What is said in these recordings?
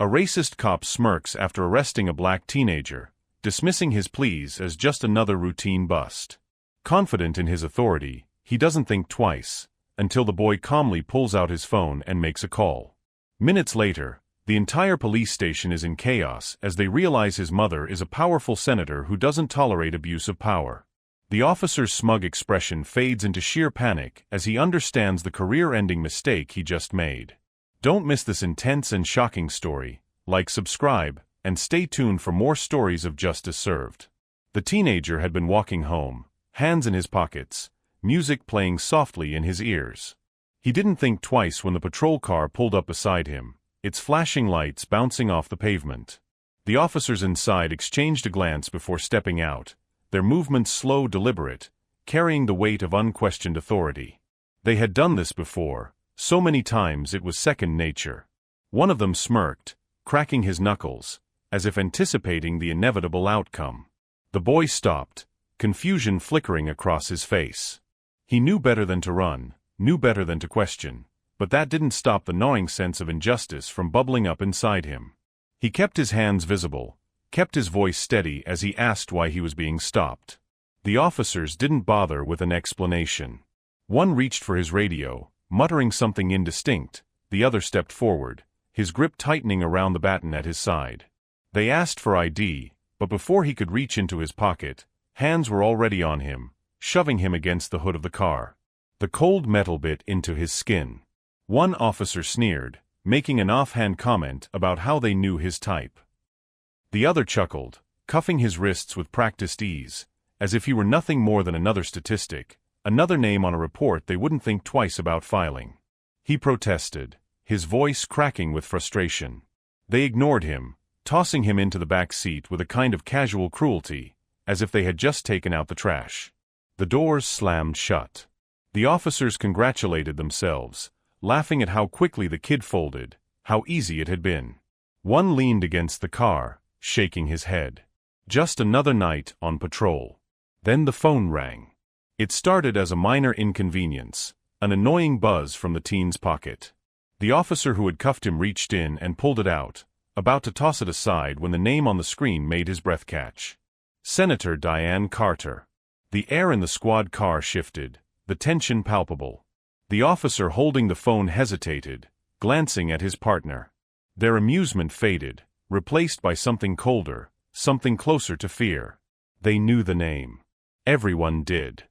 A racist cop smirks after arresting a black teenager, dismissing his pleas as just another routine bust. Confident in his authority, he doesn't think twice, until the boy calmly pulls out his phone and makes a call. Minutes later, the entire police station is in chaos as they realize his mother is a powerful senator who doesn't tolerate abuse of power. The officer's smug expression fades into sheer panic as he understands the career-ending mistake he just made. Don't miss this intense and shocking story. Like, subscribe, and stay tuned for more stories of justice served. The teenager had been walking home, hands in his pockets, music playing softly in his ears. He didn't think twice when the patrol car pulled up beside him, its flashing lights bouncing off the pavement. The officers inside exchanged a glance before stepping out, their movements slow, deliberate, carrying the weight of unquestioned authority. They had done this before, so many times it was second nature. One of them smirked, cracking his knuckles, as if anticipating the inevitable outcome. The boy stopped, confusion flickering across his face. He knew better than to run, knew better than to question, but that didn't stop the gnawing sense of injustice from bubbling up inside him. He kept his hands visible, kept his voice steady as he asked why he was being stopped. The officers didn't bother with an explanation. One reached for his radio, muttering something indistinct. The other stepped forward, his grip tightening around the baton at his side. They asked for ID, but before he could reach into his pocket, hands were already on him, shoving him against the hood of the car. The cold metal bit into his skin. One officer sneered, making an offhand comment about how they knew his type. The other chuckled, cuffing his wrists with practiced ease, as if he were nothing more than another statistic, another name on a report they wouldn't think twice about filing. He protested, his voice cracking with frustration. They ignored him, tossing him into the back seat with a kind of casual cruelty, as if they had just taken out the trash. The doors slammed shut. The officers congratulated themselves, laughing at how quickly the kid folded, how easy it had been. One leaned against the car, shaking his head. Just another night on patrol. Then the phone rang. It started as a minor inconvenience, an annoying buzz from the teen's pocket. The officer who had cuffed him reached in and pulled it out, about to toss it aside when the name on the screen made his breath catch. Senator Diane Carter. The air in the squad car shifted, the tension palpable. The officer holding the phone hesitated, glancing at his partner. Their amusement faded, replaced by something colder, something closer to fear. They knew the name. Everyone did.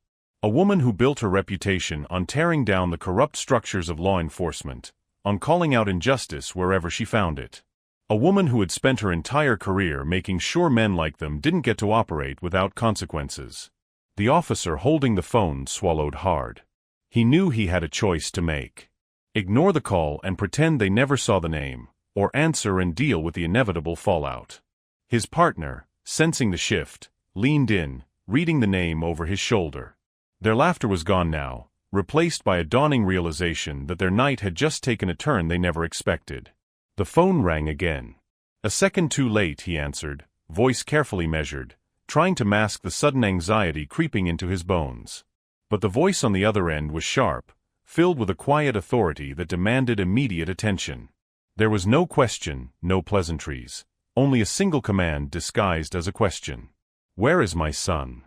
A woman who built her reputation on tearing down the corrupt structures of law enforcement, on calling out injustice wherever she found it. A woman who had spent her entire career making sure men like them didn't get to operate without consequences. The officer holding the phone swallowed hard. He knew he had a choice to make. Ignore the call and pretend they never saw the name, or answer and deal with the inevitable fallout. His partner, sensing the shift, leaned in, reading the name over his shoulder. Their laughter was gone now, replaced by a dawning realization that their night had just taken a turn they never expected. The phone rang again. A second too late, he answered, voice carefully measured, trying to mask the sudden anxiety creeping into his bones. But the voice on the other end was sharp, filled with a quiet authority that demanded immediate attention. There was no question, no pleasantries, only a single command disguised as a question. "Where is my son?"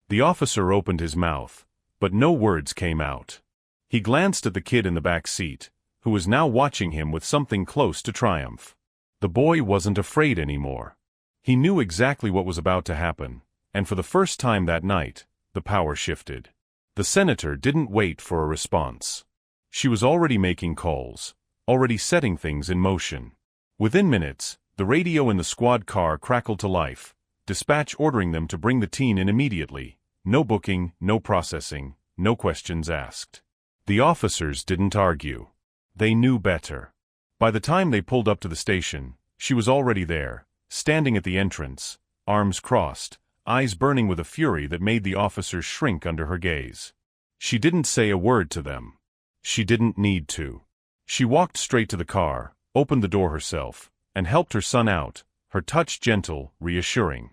The officer opened his mouth, but no words came out. He glanced at the kid in the back seat, who was now watching him with something close to triumph. The boy wasn't afraid anymore. He knew exactly what was about to happen, and for the first time that night, the power shifted. The senator didn't wait for a response. She was already making calls, already setting things in motion. Within minutes, the radio in the squad car crackled to life, dispatch ordering them to bring the teen in immediately. No booking, no processing, no questions asked. The officers didn't argue. They knew better. By the time they pulled up to the station, she was already there, standing at the entrance, arms crossed, eyes burning with a fury that made the officers shrink under her gaze. She didn't say a word to them. She didn't need to. She walked straight to the car, opened the door herself, and helped her son out, her touch gentle, reassuring.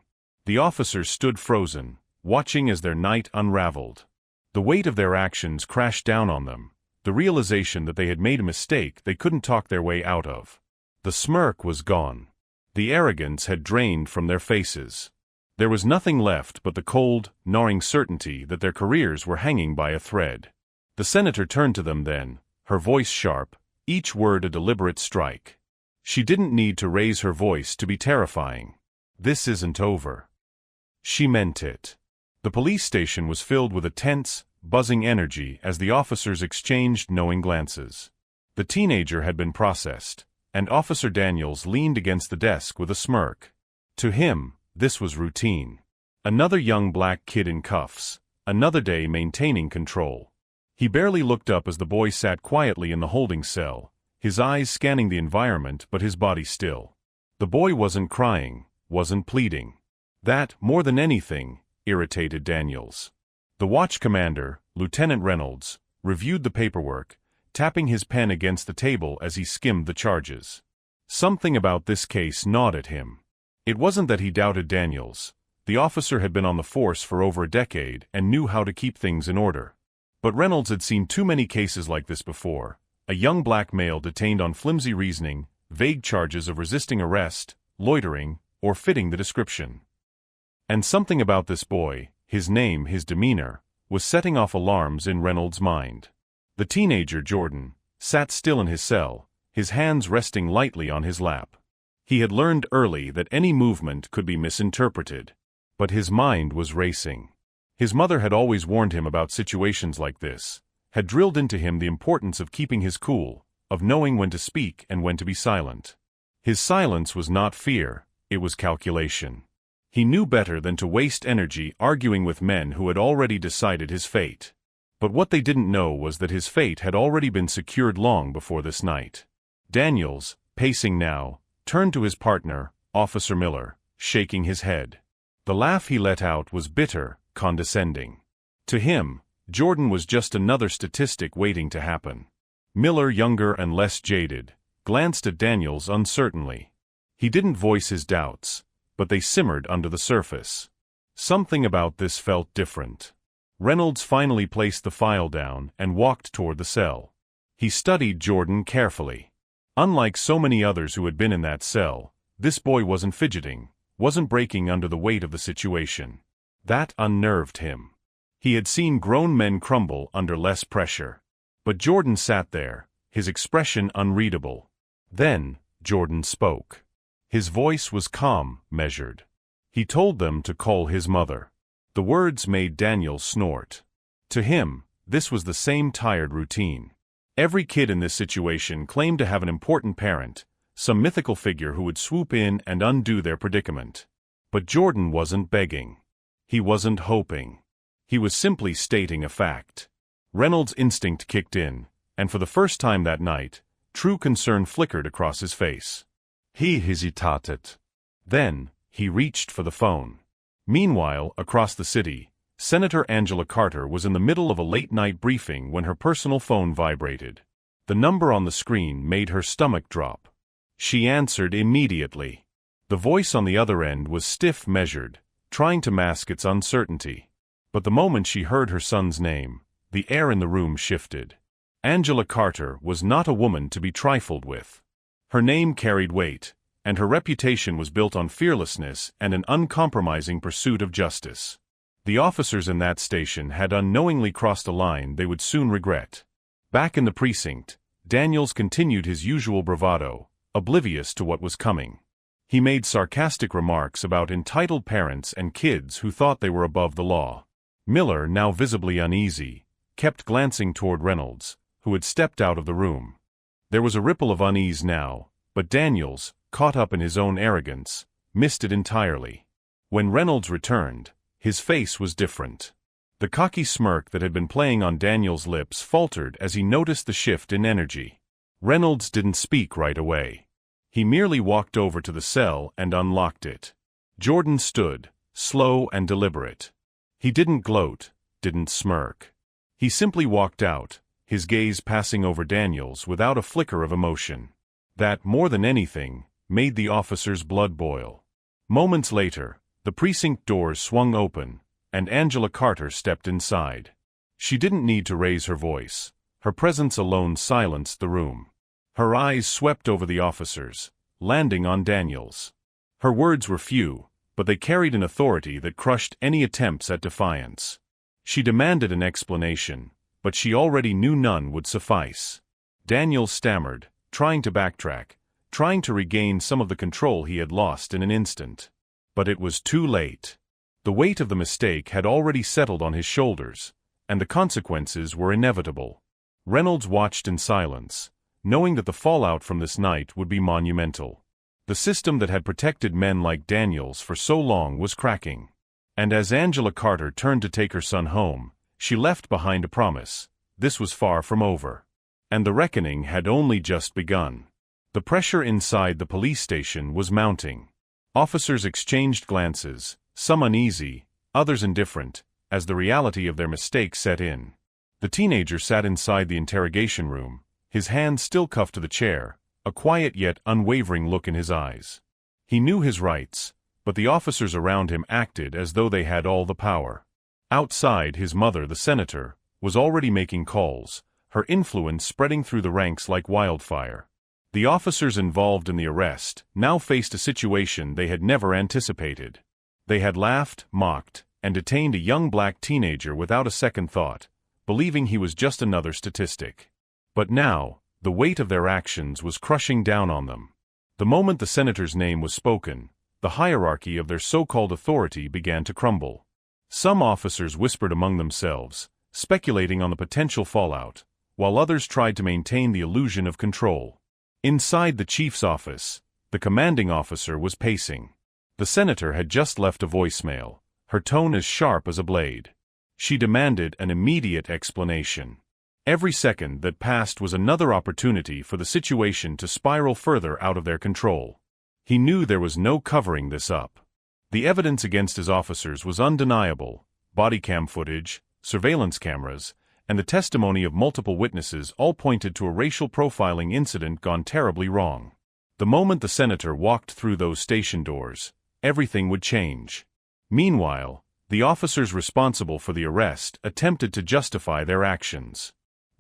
The officers stood frozen, watching as their night unraveled. The weight of their actions crashed down on them, the realization that they had made a mistake they couldn't talk their way out of. The smirk was gone. The arrogance had drained from their faces. There was nothing left but the cold, gnawing certainty that their careers were hanging by a thread. The senator turned to them then, her voice sharp, each word a deliberate strike. She didn't need to raise her voice to be terrifying. This isn't over. She meant it. The police station was filled with a tense, buzzing energy as the officers exchanged knowing glances. The teenager had been processed, and Officer Daniels leaned against the desk with a smirk. To him, this was routine. Another young black kid in cuffs, another day maintaining control. He barely looked up as the boy sat quietly in the holding cell, his eyes scanning the environment but his body still. The boy wasn't crying, wasn't pleading. That, more than anything, irritated Daniels. The watch commander, Lieutenant Reynolds, reviewed the paperwork, tapping his pen against the table as he skimmed the charges. Something about this case gnawed at him. It wasn't that he doubted Daniels. The officer had been on the force for over a decade and knew how to keep things in order. But Reynolds had seen too many cases like this before. A young black male detained on flimsy reasoning, vague charges of resisting arrest, loitering, or fitting the description. And something about this boy, his name, his demeanor, was setting off alarms in Reynolds' mind. The teenager, Jordan, sat still in his cell, his hands resting lightly on his lap. He had learned early that any movement could be misinterpreted. But his mind was racing. His mother had always warned him about situations like this, had drilled into him the importance of keeping his cool, of knowing when to speak and when to be silent. His silence was not fear, it was calculation. He knew better than to waste energy arguing with men who had already decided his fate. But what they didn't know was that his fate had already been secured long before this night. Daniels, pacing now, turned to his partner, Officer Miller, shaking his head. The laugh he let out was bitter, condescending. To him, Jordan was just another statistic waiting to happen. Miller, younger and less jaded, glanced at Daniels uncertainly. He didn't voice his doubts, but they simmered under the surface. Something about this felt different. Reynolds finally placed the file down and walked toward the cell. He studied Jordan carefully. Unlike so many others who had been in that cell, this boy wasn't fidgeting, wasn't breaking under the weight of the situation. That unnerved him. He had seen grown men crumble under less pressure. But Jordan sat there, his expression unreadable. Then, Jordan spoke. His voice was calm, measured. He told them to call his mother. The words made Daniel snort. To him, this was the same tired routine. Every kid in this situation claimed to have an important parent, some mythical figure who would swoop in and undo their predicament. But Jordan wasn't begging. He wasn't hoping. He was simply stating a fact. Reynolds' instinct kicked in, and for the first time that night, true concern flickered across his face. He hesitated. Then, he reached for the phone. Meanwhile, across the city, Senator Angela Carter was in the middle of a late-night briefing when her personal phone vibrated. The number on the screen made her stomach drop. She answered immediately. The voice on the other end was stiff, measured, trying to mask its uncertainty. But the moment she heard her son's name, the air in the room shifted. Angela Carter was not a woman to be trifled with. Her name carried weight, and her reputation was built on fearlessness and an uncompromising pursuit of justice. The officers in that station had unknowingly crossed a line they would soon regret. Back in the precinct, Daniels continued his usual bravado, oblivious to what was coming. He made sarcastic remarks about entitled parents and kids who thought they were above the law. Miller, now visibly uneasy, kept glancing toward Reynolds, who had stepped out of the room. There was a ripple of unease now, but Daniels, caught up in his own arrogance, missed it entirely. When Reynolds returned, his face was different. The cocky smirk that had been playing on Daniels' lips faltered as he noticed the shift in energy. Reynolds didn't speak right away. He merely walked over to the cell and unlocked it. Jordan stood, slow and deliberate. He didn't gloat, didn't smirk. He simply walked out, his gaze passing over Daniels without a flicker of emotion. That, more than anything, made the officer's blood boil. Moments later, the precinct doors swung open, and Angela Carter stepped inside. She didn't need to raise her voice. Her presence alone silenced the room. Her eyes swept over the officers, landing on Daniels. Her words were few, but they carried an authority that crushed any attempts at defiance. She demanded an explanation, but she already knew none would suffice. Daniels stammered, trying to backtrack, trying to regain some of the control he had lost in an instant. But it was too late. The weight of the mistake had already settled on his shoulders, and the consequences were inevitable. Reynolds watched in silence, knowing that the fallout from this night would be monumental. The system that had protected men like Daniels for so long was cracking. And as Angela Carter turned to take her son home, she left behind a promise: this was far from over. And the reckoning had only just begun. The pressure inside the police station was mounting. Officers exchanged glances, some uneasy, others indifferent, as the reality of their mistake set in. The teenager sat inside the interrogation room, his hands still cuffed to the chair, a quiet yet unwavering look in his eyes. He knew his rights, but the officers around him acted as though they had all the power. Outside, his mother, the senator, was already making calls, her influence spreading through the ranks like wildfire. The officers involved in the arrest now faced a situation they had never anticipated. They had laughed, mocked, and detained a young black teenager without a second thought, believing he was just another statistic. But now, the weight of their actions was crushing down on them. The moment the senator's name was spoken, the hierarchy of their so-called authority began to crumble. Some officers whispered among themselves, speculating on the potential fallout, while others tried to maintain the illusion of control. Inside the chief's office, the commanding officer was pacing. The senator had just left a voicemail, her tone as sharp as a blade. She demanded an immediate explanation. Every second that passed was another opportunity for the situation to spiral further out of their control. He knew there was no covering this up. The evidence against his officers was undeniable: body cam footage, surveillance cameras, and the testimony of multiple witnesses all pointed to a racial profiling incident gone terribly wrong. The moment the senator walked through those station doors, everything would change. Meanwhile, the officers responsible for the arrest attempted to justify their actions.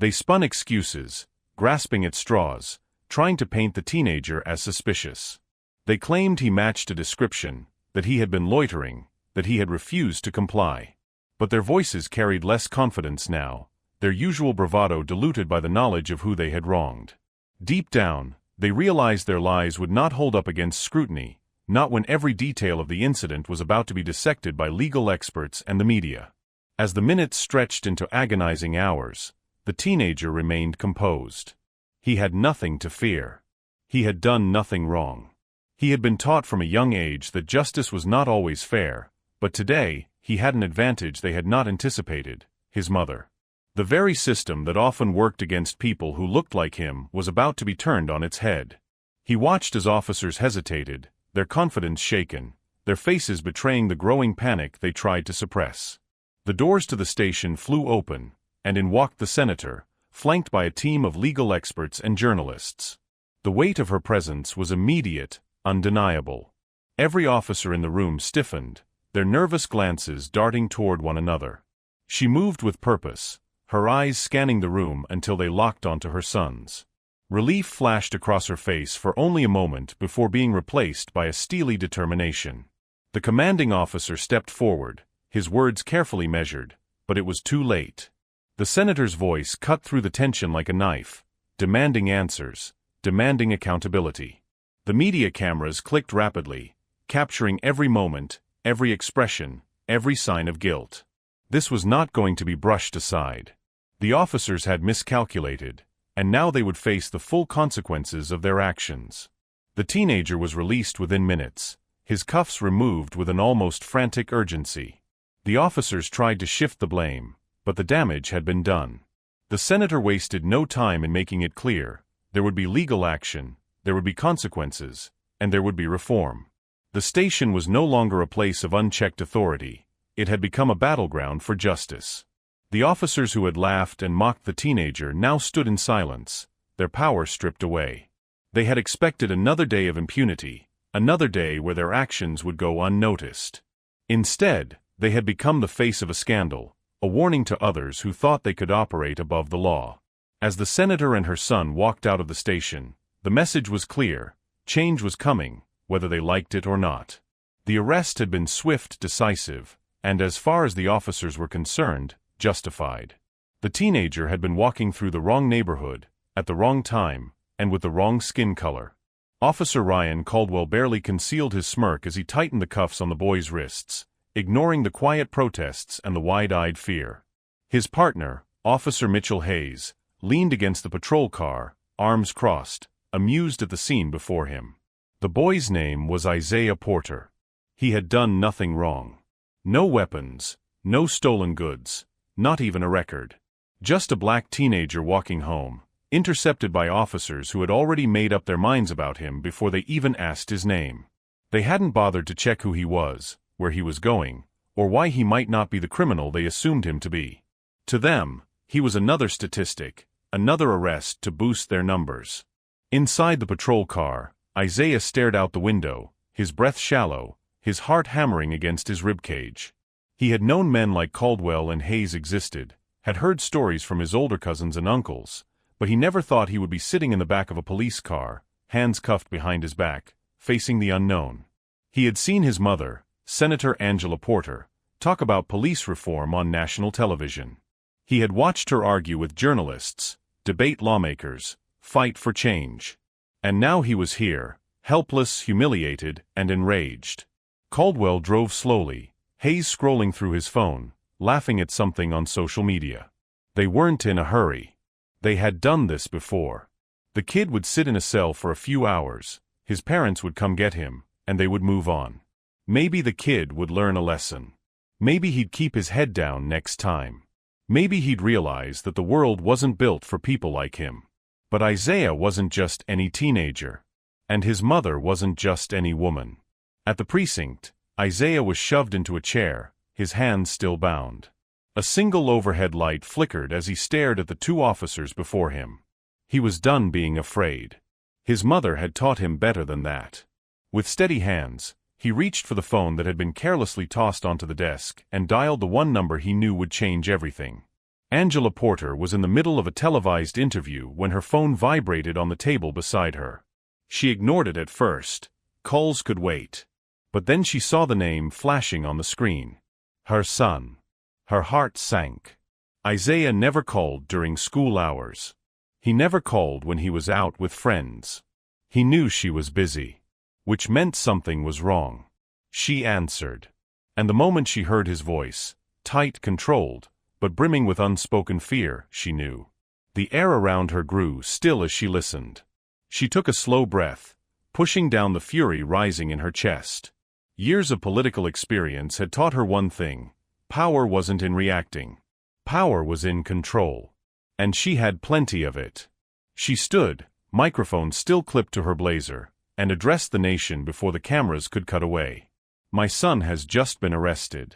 They spun excuses, grasping at straws, trying to paint the teenager as suspicious. They claimed he matched a description, that he had been loitering, that he had refused to comply. But their voices carried less confidence now, their usual bravado diluted by the knowledge of who they had wronged. Deep down, they realized their lies would not hold up against scrutiny, not when every detail of the incident was about to be dissected by legal experts and the media. As the minutes stretched into agonizing hours, the teenager remained composed. He had nothing to fear. He had done nothing wrong. He had been taught from a young age that justice was not always fair, but today, he had an advantage they had not anticipated: his mother. The very system that often worked against people who looked like him was about to be turned on its head. He watched as officers hesitated, their confidence shaken, their faces betraying the growing panic they tried to suppress. The doors to the station flew open, and in walked the senator, flanked by a team of legal experts and journalists. The weight of her presence was immediate, undeniable. Every officer in the room stiffened, their nervous glances darting toward one another. She moved with purpose, her eyes scanning the room until they locked onto her son's. Relief flashed across her face for only a moment before being replaced by a steely determination. The commanding officer stepped forward, his words carefully measured, but it was too late. The senator's voice cut through the tension like a knife, demanding answers, demanding accountability. The media cameras clicked rapidly, capturing every moment, every expression, every sign of guilt. This was not going to be brushed aside. The officers had miscalculated, and now they would face the full consequences of their actions. The teenager was released within minutes, his cuffs removed with an almost frantic urgency. The officers tried to shift the blame, but the damage had been done. The senator wasted no time in making it clear: there would be legal action, there would be consequences, and there would be reform. The station was no longer a place of unchecked authority. It had become a battleground for justice. The officers who had laughed and mocked the teenager now stood in silence, their power stripped away. They had expected another day of impunity, another day where their actions would go unnoticed. Instead, they had become the face of a scandal, a warning to others who thought they could operate above the law. As the senator and her son walked out of the station, the message was clear: change was coming, whether they liked it or not. The arrest had been swift, decisive, and as far as the officers were concerned, justified. The teenager had been walking through the wrong neighborhood, at the wrong time, and with the wrong skin color. Officer Ryan Caldwell barely concealed his smirk as he tightened the cuffs on the boy's wrists, ignoring the quiet protests and the wide-eyed fear. His partner, Officer Mitchell Hayes, leaned against the patrol car, arms crossed, amused at the scene before him. The boy's name was Isaiah Porter. He had done nothing wrong. No weapons, no stolen goods, not even a record. Just a black teenager walking home, intercepted by officers who had already made up their minds about him before they even asked his name. They hadn't bothered to check who he was, where he was going, or why he might not be the criminal they assumed him to be. To them, he was another statistic, another arrest to boost their numbers. Inside the patrol car, Isaiah stared out the window, his breath shallow, his heart hammering against his ribcage. He had known men like Caldwell and Hayes existed, had heard stories from his older cousins and uncles, but he never thought he would be sitting in the back of a police car, hands cuffed behind his back, facing the unknown. He had seen his mother, Senator Angela Porter, talk about police reform on national television. He had watched her argue with journalists, debate lawmakers, fight for change. And now he was here, helpless, humiliated, and enraged. Caldwell drove slowly, Hayes scrolling through his phone, laughing at something on social media. They weren't in a hurry. They had done this before. The kid would sit in a cell for a few hours, his parents would come get him, and they would move on. Maybe the kid would learn a lesson. Maybe he'd keep his head down next time. Maybe he'd realize that the world wasn't built for people like him. But Isaiah wasn't just any teenager. And his mother wasn't just any woman. At the precinct, Isaiah was shoved into a chair, his hands still bound. A single overhead light flickered as he stared at the two officers before him. He was done being afraid. His mother had taught him better than that. With steady hands, he reached for the phone that had been carelessly tossed onto the desk and dialed the one number he knew would change everything. Angela Porter was in the middle of a televised interview when her phone vibrated on the table beside her. She ignored it at first. Calls could wait. But then she saw the name flashing on the screen. Her son. Her heart sank. Isaiah never called during school hours. He never called when he was out with friends. He knew she was busy, which meant something was wrong. She answered. And the moment she heard his voice, tight, controlled, but brimming with unspoken fear, she knew. The air around her grew still as she listened. She took a slow breath, pushing down the fury rising in her chest. Years of political experience had taught her one thing: power wasn't in reacting. Power was in control. And she had plenty of it. She stood, microphone still clipped to her blazer, and addressed the nation before the cameras could cut away. My son has just been arrested.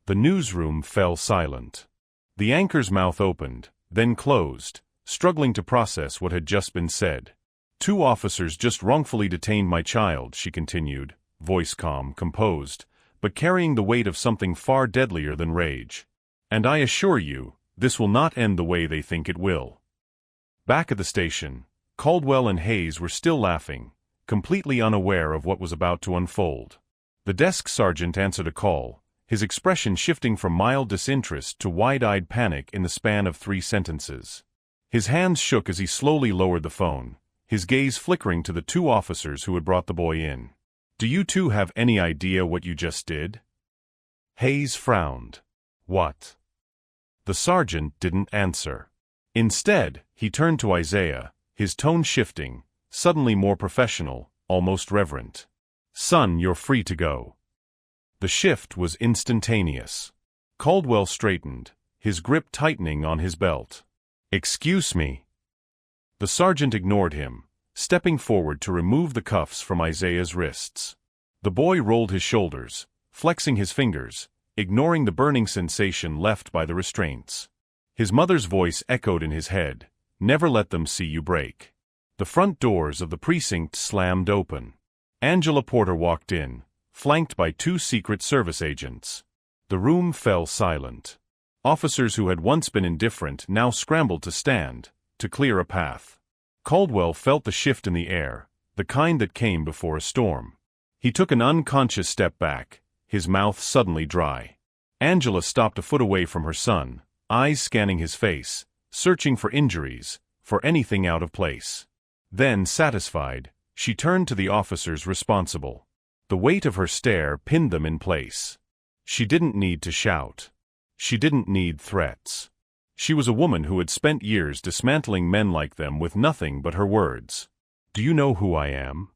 The newsroom fell silent. The anchor's mouth opened, then closed, struggling to process what had just been said. 2 officers just wrongfully detained my child, she continued, voice calm, composed, but carrying the weight of something far deadlier than rage. And I assure you, this will not end the way they think it will. Back at the station, Caldwell and Hayes were still laughing, completely unaware of what was about to unfold. The desk sergeant answered a call, his expression shifting from mild disinterest to wide-eyed panic in the span of 3 sentences. His hands shook as he slowly lowered the phone, his gaze flickering to the 2 officers who had brought the boy in. Do you 2 have any idea what you just did? Hayes frowned. What? The sergeant didn't answer. Instead, he turned to Isaiah, his tone shifting, suddenly more professional, almost reverent. Son, you're free to go. The shift was instantaneous. Caldwell straightened, his grip tightening on his belt. Excuse me. The sergeant ignored him, stepping forward to remove the cuffs from Isaiah's wrists. The boy rolled his shoulders, flexing his fingers, ignoring the burning sensation left by the restraints. His mother's voice echoed in his head, "Never let them see you break." The front doors of the precinct slammed open. Angela Porter walked in, flanked by 2 Secret Service agents. The room fell silent. Officers who had once been indifferent now scrambled to stand, to clear a path. Caldwell felt the shift in the air, the kind that came before a storm. He took an unconscious step back, his mouth suddenly dry. Angela stopped a foot away from her son, eyes scanning his face, searching for injuries, for anything out of place. Then, satisfied, she turned to the officers responsible. The weight of her stare pinned them in place. She didn't need to shout. She didn't need threats. She was a woman who had spent years dismantling men like them with nothing but her words. "Do you know who I am?"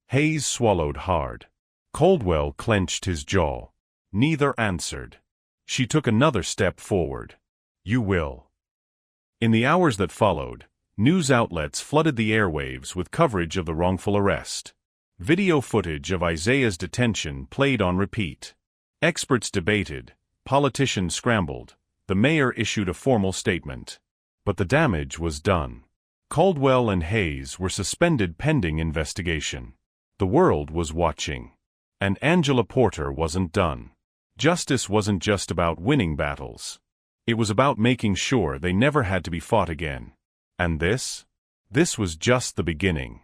Hayes swallowed hard. Caldwell clenched his jaw. Neither answered. She took another step forward. "You will." In the hours that followed, news outlets flooded the airwaves with coverage of the wrongful arrest. Video footage of Isaiah's detention played on repeat. Experts debated, politicians scrambled, the mayor issued a formal statement. But the damage was done. Caldwell and Hayes were suspended pending investigation. The world was watching. And Angela Porter wasn't done. Justice wasn't just about winning battles. It was about making sure they never had to be fought again. And this? This was just the beginning.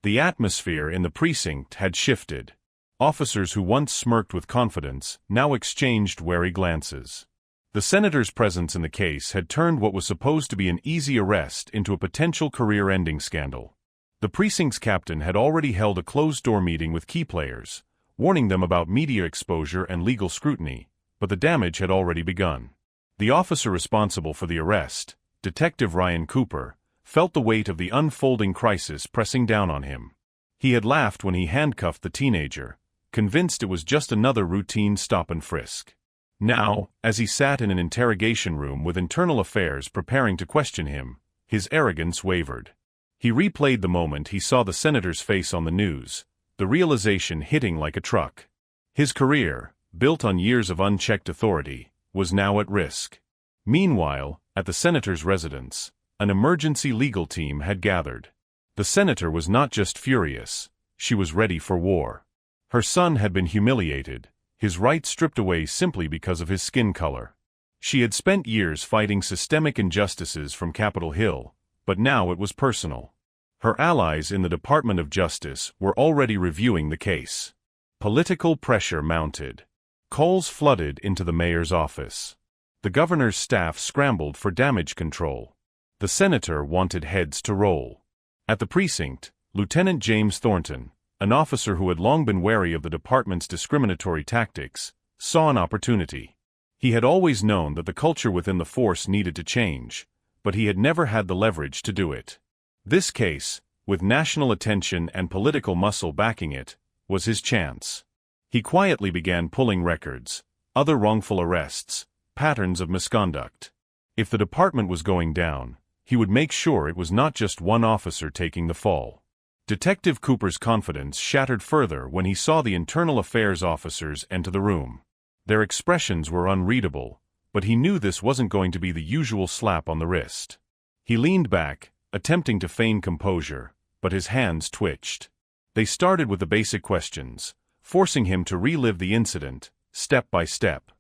The atmosphere in the precinct had shifted. Officers who once smirked with confidence now exchanged wary glances. The senator's presence in the case had turned what was supposed to be an easy arrest into a potential career-ending scandal. The precinct's captain had already held a closed-door meeting with key players, warning them about media exposure and legal scrutiny, but the damage had already begun. The officer responsible for the arrest, Detective Ryan Cooper, felt the weight of the unfolding crisis pressing down on him. He had laughed when he handcuffed the teenager, convinced it was just another routine stop and frisk. Now, as he sat in an interrogation room with internal affairs preparing to question him, his arrogance wavered. He replayed the moment he saw the senator's face on the news, the realization hitting like a truck. His career, built on years of unchecked authority, was now at risk. Meanwhile, at the senator's residence, an emergency legal team had gathered. The senator was not just furious, she was ready for war. Her son had been humiliated, his rights stripped away simply because of his skin color. She had spent years fighting systemic injustices from Capitol Hill, but now it was personal. Her allies in the Department of Justice were already reviewing the case. Political pressure mounted. Calls flooded into the mayor's office. The governor's staff scrambled for damage control. The senator wanted heads to roll. At the precinct, Lieutenant James Thornton, an officer who had long been wary of the department's discriminatory tactics, saw an opportunity. He had always known that the culture within the force needed to change, but he had never had the leverage to do it. This case, with national attention and political muscle backing it, was his chance. He quietly began pulling records, other wrongful arrests, patterns of misconduct. If the department was going down, he would make sure it was not just one officer taking the fall. Detective Cooper's confidence shattered further when he saw the internal affairs officers enter the room. Their expressions were unreadable, but he knew this wasn't going to be the usual slap on the wrist. He leaned back, attempting to feign composure, but his hands twitched. They started with the basic questions, forcing him to relive the incident, step by step.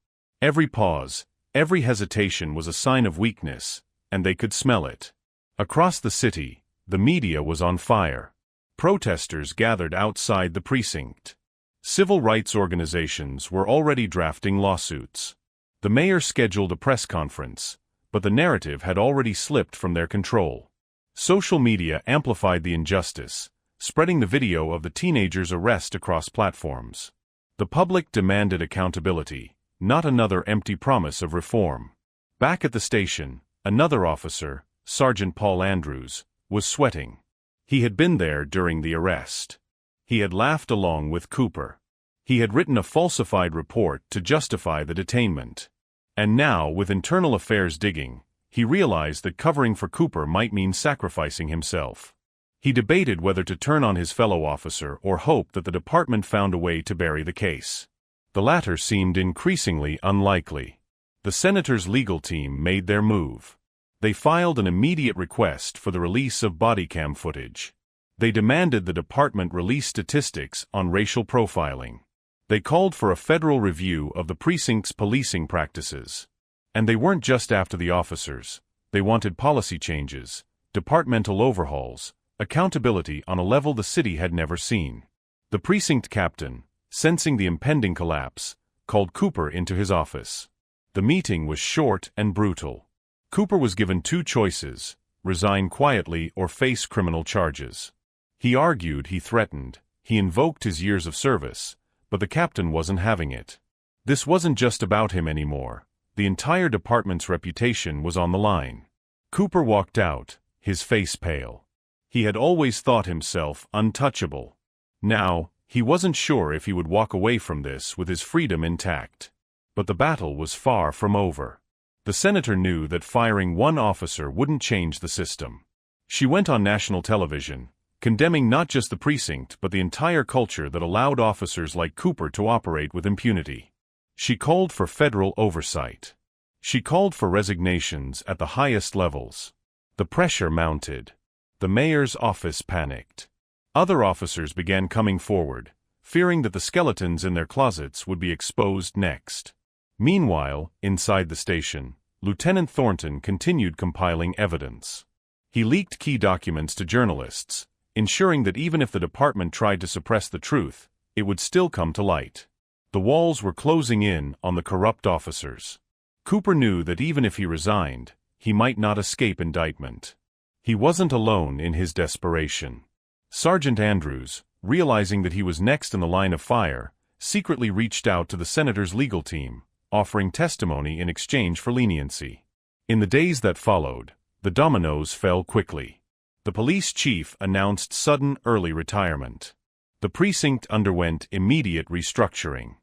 Every pause, every hesitation was a sign of weakness, and they could smell it. Across the city, the media was on fire. Protesters gathered outside the precinct. Civil rights organizations were already drafting lawsuits. The mayor scheduled a press conference, but the narrative had already slipped from their control. Social media amplified the injustice, spreading the video of the teenager's arrest across platforms. The public demanded accountability, not another empty promise of reform. Back at the station, another officer, Sergeant Paul Andrews, was sweating. He had been there during the arrest. He had laughed along with Cooper. He had written a falsified report to justify the detainment. And now, with internal affairs digging, he realized that covering for Cooper might mean sacrificing himself. He debated whether to turn on his fellow officer or hope that the department found a way to bury the case. The latter seemed increasingly unlikely. The senator's legal team made their move. They filed an immediate request for the release of body cam footage. They demanded the department release statistics on racial profiling. They called for a federal review of the precinct's policing practices. And they weren't just after the officers. They wanted policy changes, departmental overhauls, accountability on a level the city had never seen. The precinct captain, sensing the impending collapse, called Cooper into his office. The meeting was short and brutal. Cooper was given two choices: resign quietly or face criminal charges. He argued, he threatened, he invoked his years of service, but the captain wasn't having it. This wasn't just about him anymore. The entire department's reputation was on the line. Cooper walked out, his face pale. He had always thought himself untouchable. Now, he wasn't sure if he would walk away from this with his freedom intact. But the battle was far from over. The senator knew that firing one officer wouldn't change the system. She went on national television, condemning not just the precinct but the entire culture that allowed officers like Cooper to operate with impunity. She called for federal oversight. She called for resignations at the highest levels. The pressure mounted. The mayor's office panicked. Other officers began coming forward, fearing that the skeletons in their closets would be exposed next. Meanwhile, inside the station, Lieutenant Thornton continued compiling evidence. He leaked key documents to journalists, ensuring that even if the department tried to suppress the truth, it would still come to light. The walls were closing in on the corrupt officers. Cooper knew that even if he resigned, he might not escape indictment. He wasn't alone in his desperation. Sergeant Andrews, realizing that he was next in the line of fire, secretly reached out to the senator's legal team, offering testimony in exchange for leniency. In the days that followed, the dominoes fell quickly. The police chief announced sudden early retirement. The precinct underwent immediate restructuring.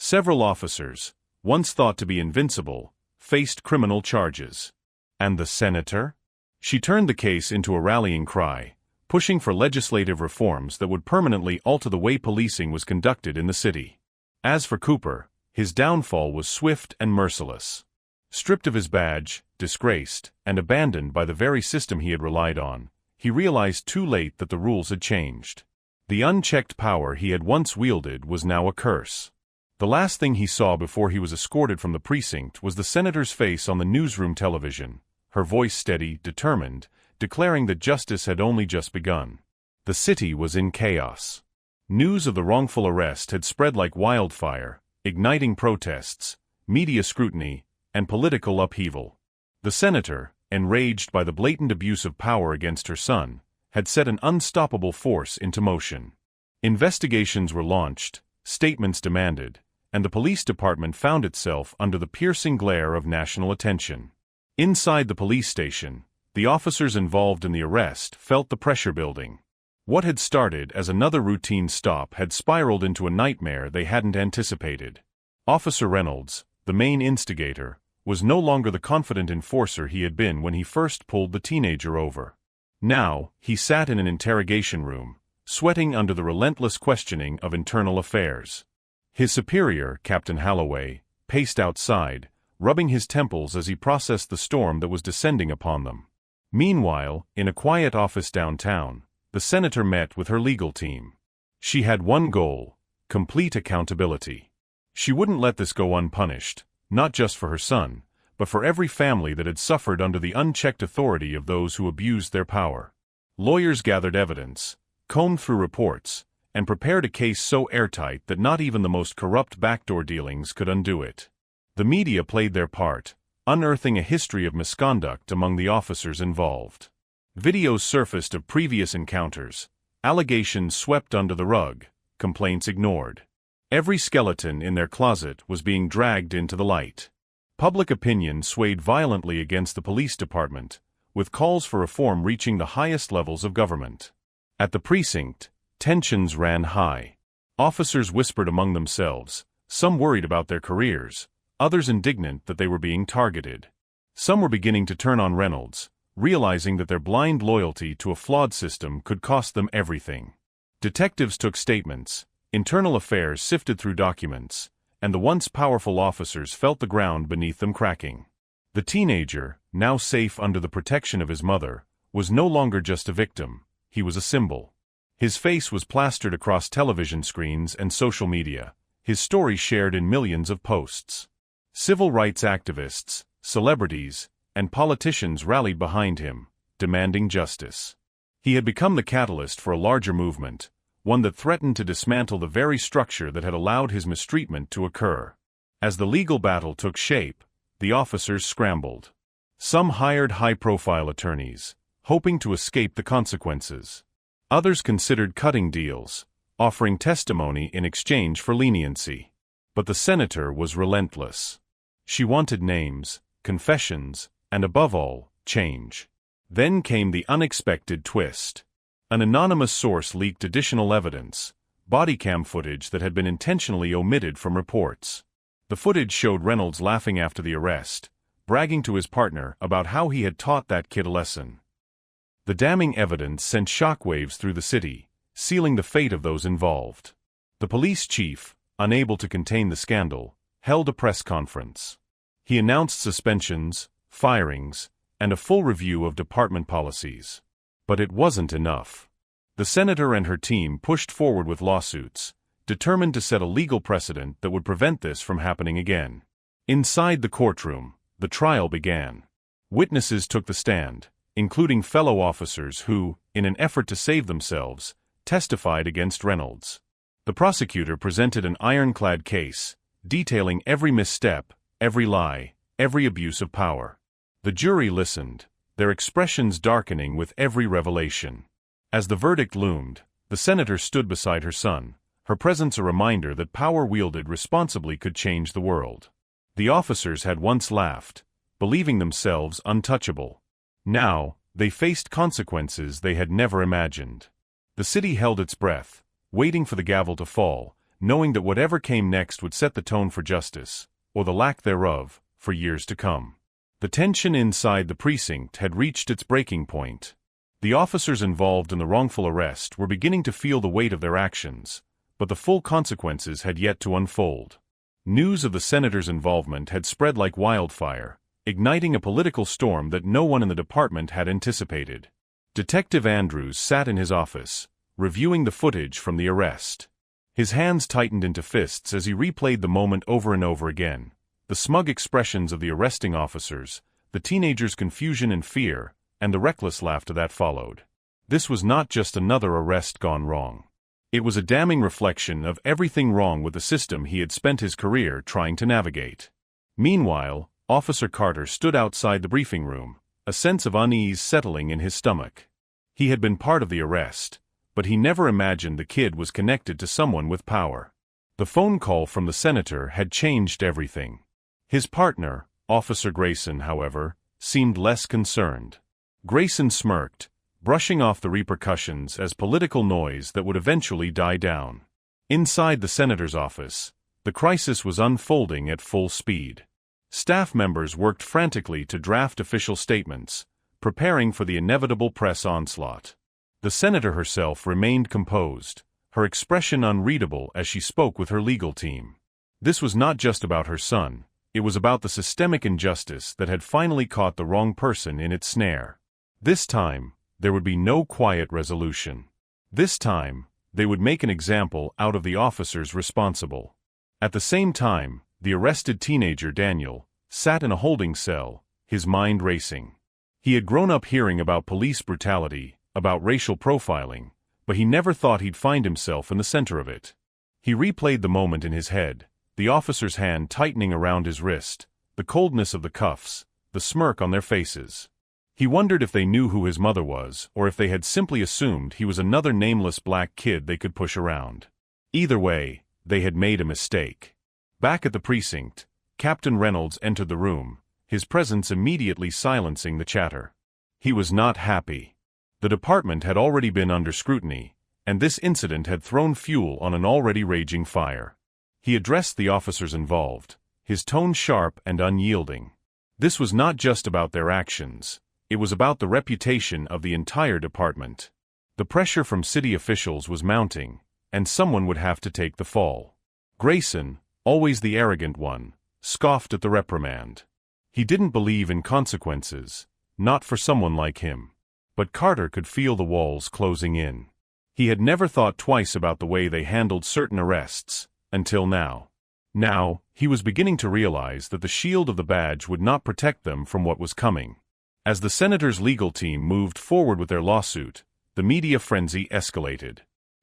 Several officers, once thought to be invincible, faced criminal charges. And the senator? She turned the case into a rallying cry, pushing for legislative reforms that would permanently alter the way policing was conducted in the city. As for Cooper, his downfall was swift and merciless. Stripped of his badge, disgraced, and abandoned by the very system he had relied on, he realized too late that the rules had changed. The unchecked power he had once wielded was now a curse. The last thing he saw before he was escorted from the precinct was the senator's face on the newsroom television, her voice steady, determined, declaring that justice had only just begun. The city was in chaos. News of the wrongful arrest had spread like wildfire, igniting protests, media scrutiny, and political upheaval. The senator, enraged by the blatant abuse of power against her son, had set an unstoppable force into motion. Investigations were launched, statements demanded, and the police department found itself under the piercing glare of national attention. Inside the police station, the officers involved in the arrest felt the pressure building. What had started as another routine stop had spiraled into a nightmare they hadn't anticipated. Officer Reynolds, the main instigator, was no longer the confident enforcer he had been when he first pulled the teenager over. Now, he sat in an interrogation room, sweating under the relentless questioning of internal affairs. His superior, Captain Halloway, paced outside, rubbing his temples as he processed the storm that was descending upon them. Meanwhile, in a quiet office downtown, the senator met with her legal team. She had one goal: complete accountability. She wouldn't let this go unpunished, not just for her son, but for every family that had suffered under the unchecked authority of those who abused their power. Lawyers gathered evidence, combed through reports, and prepared a case so airtight that not even the most corrupt backdoor dealings could undo it. The media played their part, unearthing a history of misconduct among the officers involved. Videos surfaced of previous encounters, allegations swept under the rug, complaints ignored. Every skeleton in their closet was being dragged into the light. Public opinion swayed violently against the police department, with calls for reform reaching the highest levels of government. At the precinct, tensions ran high. Officers whispered among themselves, some worried about their careers, others indignant that they were being targeted. Some were beginning to turn on Reynolds, realizing that their blind loyalty to a flawed system could cost them everything. Detectives took statements, internal affairs sifted through documents, and the once powerful officers felt the ground beneath them cracking. The teenager, now safe under the protection of his mother, was no longer just a victim, he was a symbol. His face was plastered across television screens and social media, his story shared in millions of posts. Civil rights activists, celebrities, and politicians rallied behind him, demanding justice. He had become the catalyst for a larger movement, one that threatened to dismantle the very structure that had allowed his mistreatment to occur. As the legal battle took shape, the officers scrambled. Some hired high-profile attorneys, hoping to escape the consequences. Others considered cutting deals, offering testimony in exchange for leniency. But the senator was relentless. She wanted names, confessions, and above all, change. Then came the unexpected twist. An anonymous source leaked additional evidence, body cam footage that had been intentionally omitted from reports. The footage showed Reynolds laughing after the arrest, bragging to his partner about how he had taught that kid a lesson. The damning evidence sent shockwaves through the city, sealing the fate of those involved. The police chief, unable to contain the scandal, held a press conference. He announced suspensions, firings, and a full review of department policies. But it wasn't enough. The senator and her team pushed forward with lawsuits, determined to set a legal precedent that would prevent this from happening again. Inside the courtroom, the trial began. Witnesses took the stand, including fellow officers who, in an effort to save themselves, testified against Reynolds. The prosecutor presented an ironclad case, detailing every misstep, every lie, every abuse of power. The jury listened, their expressions darkening with every revelation. As the verdict loomed, the senator stood beside her son, her presence a reminder that power wielded responsibly could change the world. The officers had once laughed, believing themselves untouchable. Now, they faced consequences they had never imagined. The city held its breath, waiting for the gavel to fall, knowing that whatever came next would set the tone for justice, or the lack thereof, for years to come. The tension inside the precinct had reached its breaking point. The officers involved in the wrongful arrest were beginning to feel the weight of their actions, but the full consequences had yet to unfold. News of the senator's involvement had spread like wildfire, igniting a political storm that no one in the department had anticipated. Detective Andrews sat in his office, reviewing the footage from the arrest. His hands tightened into fists as he replayed the moment over and over again. The smug expressions of the arresting officers, the teenagers' confusion and fear, and the reckless laughter that followed. This was not just another arrest gone wrong. It was a damning reflection of everything wrong with the system he had spent his career trying to navigate. Meanwhile, Officer Carter stood outside the briefing room, a sense of unease settling in his stomach. He had been part of the arrest, but he never imagined the kid was connected to someone with power. The phone call from the senator had changed everything. His partner, Officer Grayson, however, seemed less concerned. Grayson smirked, brushing off the repercussions as political noise that would eventually die down. Inside the senator's office, the crisis was unfolding at full speed. Staff members worked frantically to draft official statements, preparing for the inevitable press onslaught. The senator herself remained composed, her expression unreadable as she spoke with her legal team. This was not just about her son, it was about the systemic injustice that had finally caught the wrong person in its snare. This time, there would be no quiet resolution. This time, they would make an example out of the officers responsible. At the same time, the arrested teenager Daniel sat in a holding cell, his mind racing. He had grown up hearing about police brutality, about racial profiling, but he never thought he'd find himself in the center of it. He replayed the moment in his head, the officer's hand tightening around his wrist, the coldness of the cuffs, the smirk on their faces. He wondered if they knew who his mother was, or if they had simply assumed he was another nameless black kid they could push around. Either way, they had made a mistake. Back at the precinct, Captain Reynolds entered the room, his presence immediately silencing the chatter. He was not happy. The department had already been under scrutiny, and this incident had thrown fuel on an already raging fire. He addressed the officers involved, his tone sharp and unyielding. This was not just about their actions, it was about the reputation of the entire department. The pressure from city officials was mounting, and someone would have to take the fall. Grayson, always the arrogant one, scoffed at the reprimand. He didn't believe in consequences, not for someone like him. But Carter could feel the walls closing in. He had never thought twice about the way they handled certain arrests, until now. Now, he was beginning to realize that the shield of the badge would not protect them from what was coming. As the senator's legal team moved forward with their lawsuit, the media frenzy escalated.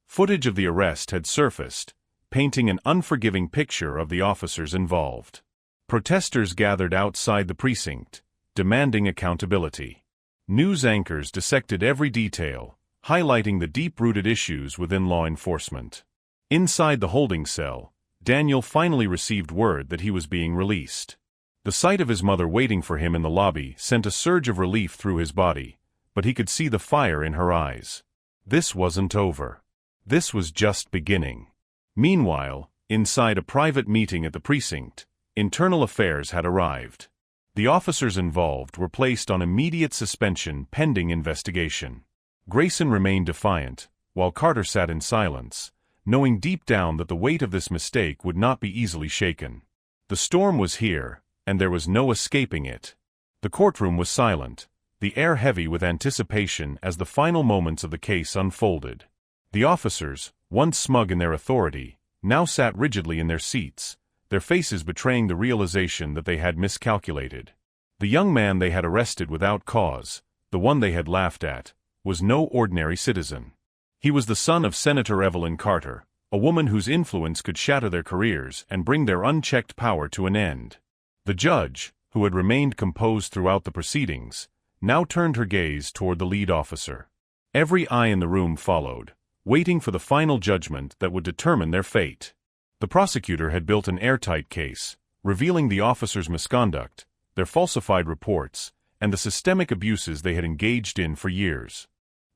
Footage of the arrest had surfaced, painting an unforgiving picture of the officers involved. Protesters gathered outside the precinct, demanding accountability. News anchors dissected every detail, highlighting the deep-rooted issues within law enforcement. Inside the holding cell, Daniel finally received word that he was being released. The sight of his mother waiting for him in the lobby sent a surge of relief through his body, but he could see the fire in her eyes. This wasn't over. This was just beginning. Meanwhile, inside a private meeting at the precinct, internal affairs had arrived. The officers involved were placed on immediate suspension pending investigation. Grayson remained defiant, while Carter sat in silence, knowing deep down that the weight of this mistake would not be easily shaken. The storm was here, and there was no escaping it. The courtroom was silent, the air heavy with anticipation as the final moments of the case unfolded. The officers, once smug in their authority, now sat rigidly in their seats, their faces betraying the realization that they had miscalculated. The young man they had arrested without cause, the one they had laughed at, was no ordinary citizen. He was the son of Senator Evelyn Carter, a woman whose influence could shatter their careers and bring their unchecked power to an end. The judge, who had remained composed throughout the proceedings, now turned her gaze toward the lead officer. Every eye in the room followed, waiting for the final judgment that would determine their fate. The prosecutor had built an airtight case, revealing the officers' misconduct, their falsified reports, and the systemic abuses they had engaged in for years.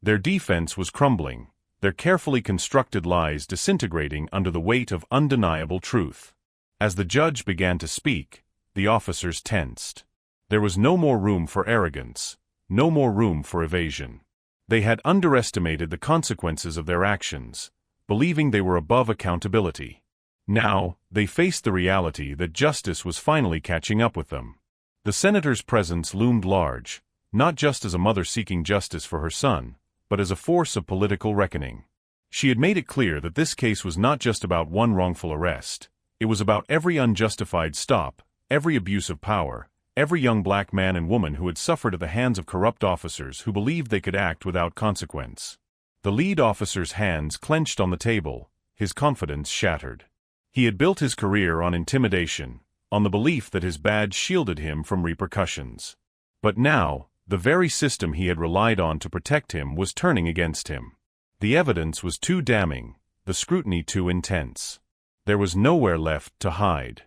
Their defense was crumbling, their carefully constructed lies disintegrating under the weight of undeniable truth. As the judge began to speak, the officers tensed. There was no more room for arrogance, no more room for evasion. They had underestimated the consequences of their actions, believing they were above accountability. Now, they faced the reality that justice was finally catching up with them. The senator's presence loomed large, not just as a mother seeking justice for her son, but as a force of political reckoning. She had made it clear that this case was not just about one wrongful arrest. It was about every unjustified stop, every abuse of power, every young black man and woman who had suffered at the hands of corrupt officers who believed they could act without consequence. The lead officer's hands clenched on the table, his confidence shattered. He had built his career on intimidation, on the belief that his badge shielded him from repercussions. But now, the very system he had relied on to protect him was turning against him. The evidence was too damning, the scrutiny too intense. There was nowhere left to hide.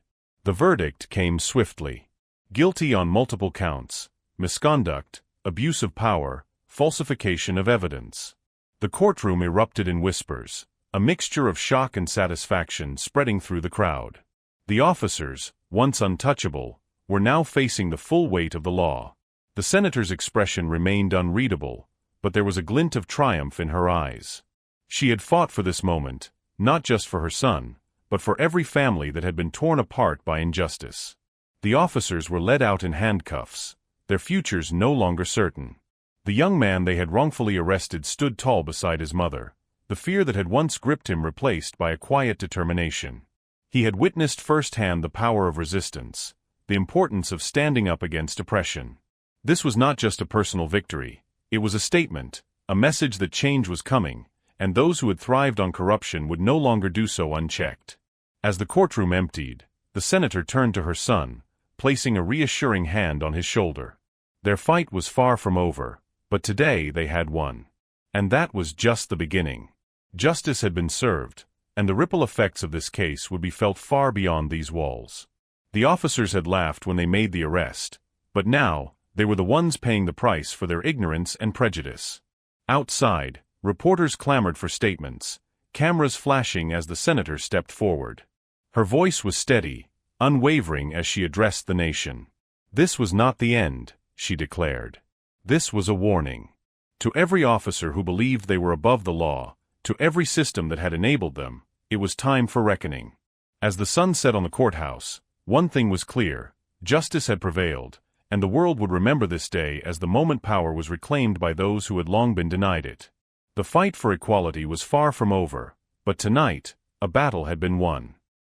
The verdict came swiftly. Guilty on multiple counts: misconduct, abuse of power, falsification of evidence. The courtroom erupted in whispers, a mixture of shock and satisfaction spreading through the crowd. The officers, once untouchable, were now facing the full weight of the law. The senator's expression remained unreadable, but there was a glint of triumph in her eyes. She had fought for this moment, not just for her son, but for every family that had been torn apart by injustice. The officers were led out in handcuffs, their futures no longer certain. The young man they had wrongfully arrested stood tall beside his mother, the fear that had once gripped him replaced by a quiet determination. He had witnessed firsthand the power of resistance, the importance of standing up against oppression. This was not just a personal victory, it was a statement, a message that change was coming, and those who had thrived on corruption would no longer do so unchecked. As the courtroom emptied, the senator turned to her son, placing a reassuring hand on his shoulder. Their fight was far from over, but today they had won. And that was just the beginning. Justice had been served, and the ripple effects of this case would be felt far beyond these walls. The officers had laughed when they made the arrest, but now, they were the ones paying the price for their ignorance and prejudice. Outside, reporters clamored for statements, cameras flashing as the senator stepped forward. Her voice was steady, unwavering as she addressed the nation. This was not the end, she declared. This was a warning. To every officer who believed they were above the law, to every system that had enabled them, it was time for reckoning. As the sun set on the courthouse, one thing was clear: justice had prevailed, and the world would remember this day as the moment power was reclaimed by those who had long been denied it. The fight for equality was far from over, but tonight, a battle had been won.